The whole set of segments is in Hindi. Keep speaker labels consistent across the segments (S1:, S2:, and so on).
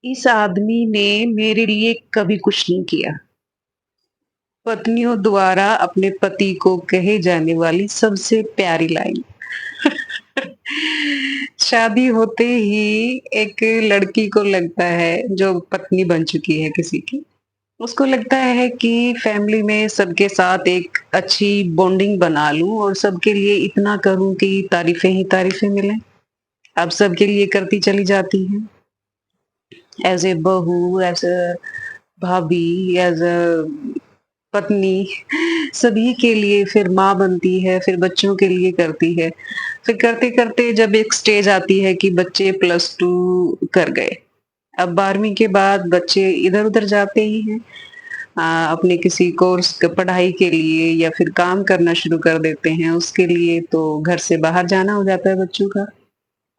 S1: इस आदमी ने मेरे लिए कभी कुछ नहीं किया। पत्नियों द्वारा अपने पति को कहे जाने वाली सबसे प्यारी लाइन। शादी होते ही एक लड़की को लगता है, जो पत्नी बन चुकी है किसी की, उसको लगता है कि फैमिली में सबके साथ एक अच्छी बॉन्डिंग बना लूं और सबके लिए इतना करूं कि तारीफें ही तारीफें मिलें। अब सबके लिए करती चली जाती हैं, एज ए बहू, एज अ भाभी, एज अ पत्नी, सभी के लिए फिर माँ बनती है, फिर बच्चों के लिए करती है। फिर करते-करते जब एक स्टेज आती है कि बच्चे प्लस 2 कर गए। अब 12वीं के बाद बच्चे इधर-उधर जाते ही हैं। अपने किसी कोर्स पढ़ाई के लिए या फिर काम करना शुरू कर देते हैं, उसके लिए तो घर से बाहर जाना हो जाता है बच्चों का।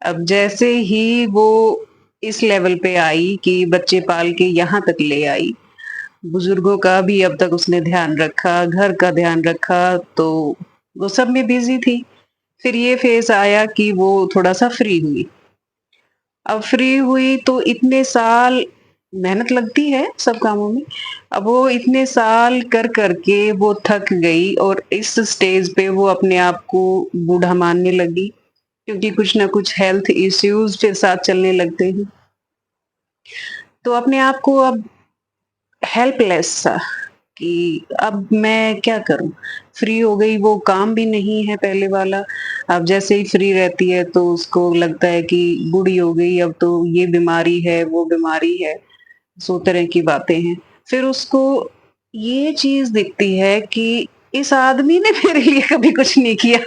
S1: अब जैसे ही वो इस लेवल पे आई कि बच्चे पाल के यहाँ तक ले आई, बुजुर्गों का भी अब तक उसने ध्यान रखा, घर का ध्यान रखा, तो वो सब में बिज़ी थी। फिर ये फ़ेज़ आया कि वो थोड़ा-सा फ्री हुई। अब फ्री हुई तो इतने साल मेहनत लगती है सब कामों में। अब वो इतने साल कर के वो थक गई और इस स्टेज पे वो अपने आप को बूढ़ा मानने लगी, क्योंकि कुछ ना कुछ हेल्थ इश्यूज़ फिर साथ चलने लगते हैं। तो अपने आप को अब हेल्पलेस सा कि अब मैं क्या करूँ? फ्री हो गई, वो काम भी नहीं है पहले वाला। अब जैसे ही फ्री रहती है तो उसको लगता है कि बूढ़ी हो गई, अब तो ये बीमारी है, वो बीमारी है, 100 तरह की बातें हैं। फिर उसको ये चीज़ दिखती है कि इस आदमी ने मेरे लिए कभी कुछ नहीं किया।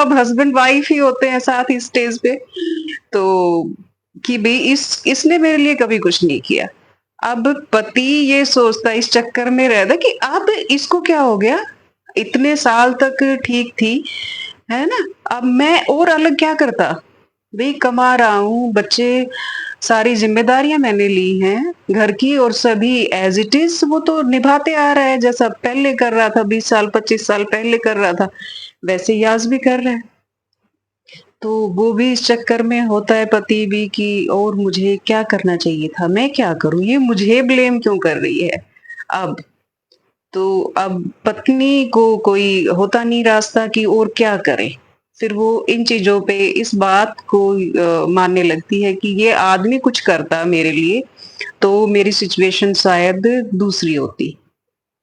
S1: अब हस्बैंड वाइफ ही होते हैं साथ इस स्टेज पे, तो कि भई इसने मेरे लिए कभी कुछ नहीं किया। अब पति ये सोचता, इस चक्कर में रहता कि अब इसको क्या हो गया? इतने साल तक ठीक थी, है ना? अब मैं और अलग क्या करता? भई कमा रहा हूँ, बच्चे, सारी ज़िम्मेदारियाँ मैंने ली हैं घर की, और सभी एज़ इट इज़ वो तो निभाते आ रहा है, जैसा पहले कर रहा था, 20 साल 25 साल पहले कर रहा था, वैसे ही आज भी कर रहा है। तो वो भी इस चक्कर में होता है पति भी कि और मुझे क्या करना चाहिए था? मैं क्या करूँ? ये मुझे ब्लेम क्यों कर रही है अब? तो अब पत्नी को कोई होता नहीं रास्ता कि और क्या करे? फिर वो इन चीज़ों पे इस बात को मानने लगती है कि ये आदमी कुछ करता मेरे लिए, तो मेरी सिचुएशन शायद दूसरी होती,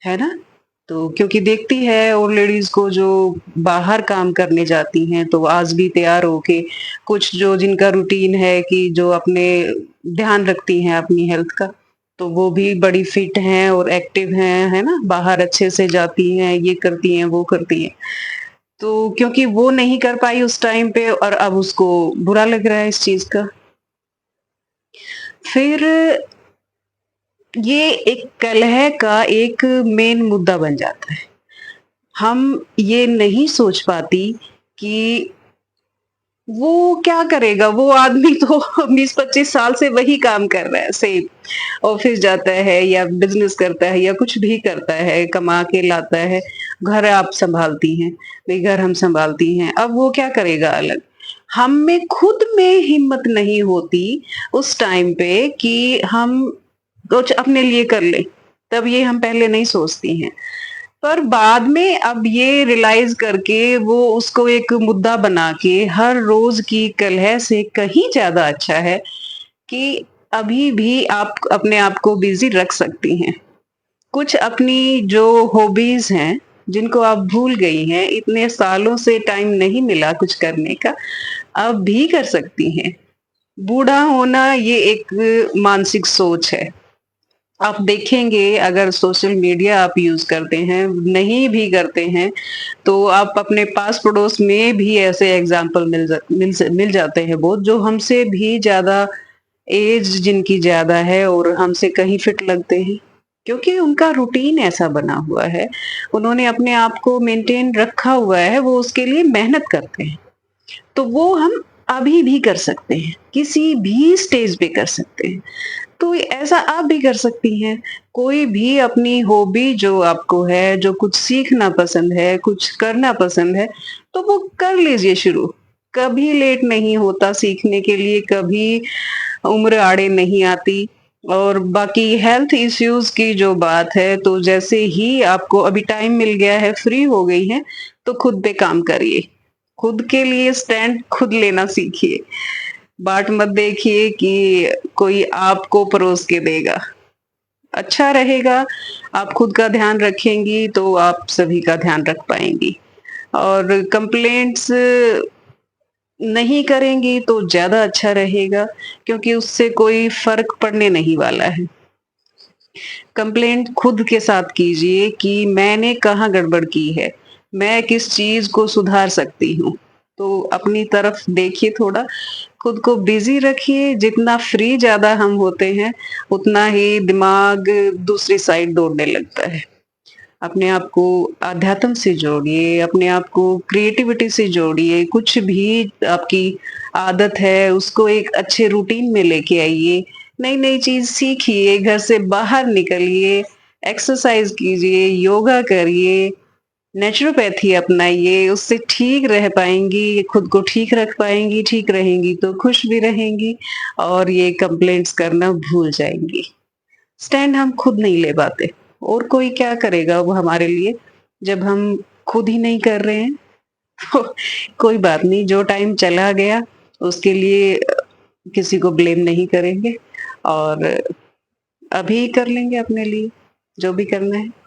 S1: है ना? तो क्योंकि देखती है और लेडीज़ को जो बाहर काम करने जाती हैं, तो आज भी तैयार होके, कुछ जो जिनका रूटीन है कि जो अपने ध्यान रखती हैं अपनी हेल्थ का, तो वो भी बड़ी फिट हैं और एक्टिव हैं, है ना? बाहर अच्छे से जाती हैं, ये करती हैं, वो करती हैं। तो क्योंकि वो नहीं कर पाई उस टाइम पे और अब उसको बुरा लग रहा है इस चीज़ का। फिर ये एक कलह का एक मेन मुद्दा बन जाता है। हम ये नहीं सोच पाती कि वो क्या करेगा? वो आदमी तो 20-25 साल से वही काम कर रहा है सेम। ऑफ़िस जाता है या बिज़नेस करता है या कुछ भी करता है, कमा के लाता है। घर आप सँभालती हैं, भई घर हम सँभालती हैं। अब वो क्या करेगा अलग? हम में खुद में हिम्मत नहीं होती उस टाइम पे कि हम कुछ अपने लिए कर लें। तब ये हम पहले नहीं सोचती हैं। पर बाद में अब ये रियलाइज़ करके वो उसको एक मुद्दा बना के हर रोज़ की कलह से कहीं ज़्यादा अच्छा है कि अभी भी आप अपने आप को बिज़ी रख सकती हैं। कुछ अपनी जो हॉबीज़ हैं, जिनको आप भूल गई हैं, इतने सालों से टाइम नहीं मिला कुछ करने का, अब भी कर सकती हैं। बूढ़ा होना ये एक मानसिक सोच है। आप देखेंगे, अगर सोशल मीडिया आप यूज़ करते हैं, नहीं भी करते हैं, तो आप अपने पास-पड़ोस में भी ऐसे एग्ज़ाम्पल मिल जाते हैं बहुत, जो हमसे भी ज़्यादा एज जिनकी ज़्यादा है और हमसे कहीं फिट लगते हैं। क्योंकि उनका रूटीन ऐसा बना हुआ है, उन्होंने अपने आप को मेंटेन रखा हुआ है, वो उसके लिए मेहनत करते हैं। तो वो हम अभी भी कर सकते हैं, किसी भी स्टेज पे कर सकते हैं। तो ऐसा आप भी कर सकती हैं। कोई भी अपनी हॉबी जो आपको है, जो कुछ सीखना पसंद है, कुछ करना पसंद है, तो वो कर लीजिए शुरू। कभी लेट नहीं होता सीखने के लिए, कभी उम्र आड़े नहीं आती। और बाकी हेल्थ इश्यूज़ की जो बात है, तो जैसे ही आपको अभी टाइम मिल गया है, फ्री हो गई हैं, तो खुद पे काम करिए। खुद के लिए स्टैंड खुद लेना सीखिए। बाट मत देखिए कि कोई आपको परोस के देगा। अच्छा रहेगा, आप खुद का ध्यान रखेंगी, तो आप सभी का ध्यान रख पाएँगी। और कंप्लेंट्स नहीं करेंगी तो ज़्यादा अच्छा रहेगा, क्योंकि उससे कोई फ़र्क पड़ने नहीं वाला है। कंप्लेंट खुद के साथ कीजिए कि मैंने कहाँ गड़बड़ की है, मैं किस चीज़ को सुधार सकती हूँ। तो अपनी तरफ देखिए थोड़ा, खुद को बिज़ी रखिए, जितना फ्री ज़्यादा हम होते हैं, उतना ही दिमाग दूसरी साइड दौड़ने लगता है। अपने आप को अध्यात्म से जोड़िए, अपने आप को क्रिएटिविटी से जोड़िए, कुछ भी आपकी आदत है उसको एक अच्छे रूटीन में लेके आइए, नई-नई चीज़ सीखिए, घर से बाहर निकलिए, एक्सरसाइज़ कीजिए, योगा करिए, नेचुरोपैथी अपनाइए, उससे ठीक रह पाएँगी, खुद को ठीक रख पाएँगी, ठीक रहेंगी तो खुश भी रहेंगी और ये कंप्लेंट्स करना भूल जाएँगी। स्टैंड हम खुद नहीं ले पाते और कोई क्या करेगा वो हमारे लिए जब हम खुद ही नहीं कर रहे हैं। तो कोई बात नहीं, जो टाइम चला गया उसके लिए किसी को ब्लेम नहीं करेंगे और अभी कर लेंगे अपने लिए जो भी करना है।